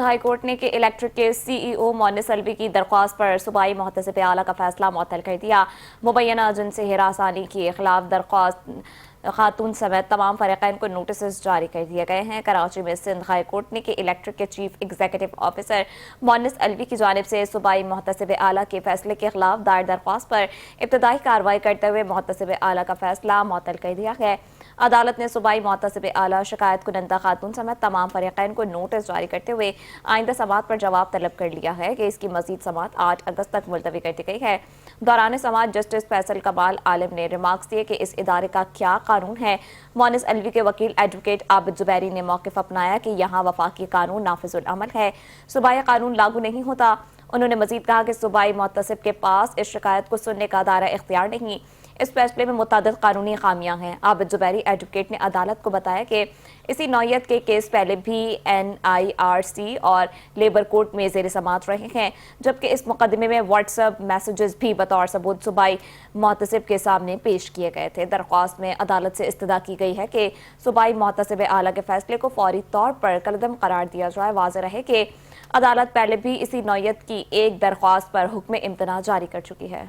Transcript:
High court نے کہ electric کے سی ای او مونس الوی کی درخواست پر صوبائی محتسب اعلیٰ کا فیصلہ معطل کر دیا۔ مبینہ جنسی ہراسانی کے خلاف درخواست خاتون سمیت تمام فریقین کو نوٹسز جاری کر دیے گئے ہیں۔ کراچی میں سندھ ہائی کورٹ نے کہ الیکٹرک کے چیف ایگزیکٹو آفیسر مونس الوی کی جانب سے صوبائی محتسب اعلیٰ کے فیصلے کے خلاف دائر درخواست پر ابتدائی کارروائی کرتے ہوئے محتسب اعلیٰ کا فیصلہ معطل کر دیا ہے۔ عدالت نے صوبائی محتسب اعلیٰ شکایت کنندہ خاتون سمیت تمام فریقین کو نوٹس جاری کرتے ہوئے آئندہ سماعت پر جواب طلب کر لیا ہے کہ اس کی مزید سماعت 8 اگست تک ملتوی کر دی گئی ہے۔ دوران سماعت جسٹس فیصل کمال عالم نے ریمارکس دیے کہ اس ادارے کا کیا قانون ہے۔ مونس الوی کے وکیل ایڈوکیٹ عابد زبیری نے موقف اپنایا کہ یہاں وفاقی قانون نافذ العمل ہے، صوبائی قانون لاگو نہیں ہوتا۔ انہوں نے مزید کہا کہ صوبائی محتسب کے پاس اس شکایت کو سننے کا دائرہ اختیار نہیں، اس فیصلے میں متعدد قانونی خامیاں ہیں۔ عابد زبیری ایڈوکیٹ نے عدالت کو بتایا کہ اسی نوعیت کے کیس پہلے بھی NIRC اور لیبر کورٹ میں زیر سماعت رہے ہیں، جبکہ اس مقدمے میں واٹس ایپ میسجز بھی بطور ثبوت صوبائی محتسب کے سامنے پیش کیے گئے تھے۔ درخواست میں عدالت سے استدعا کی گئی ہے کہ صوبائی محتسب اعلیٰ کے فیصلے کو فوری طور پر کالعدم قرار دیا جائے۔ واضح رہے کہ عدالت پہلے بھی اسی نوعیت کی ایک درخواست پر حکم امتناع جاری کر چکی ہے۔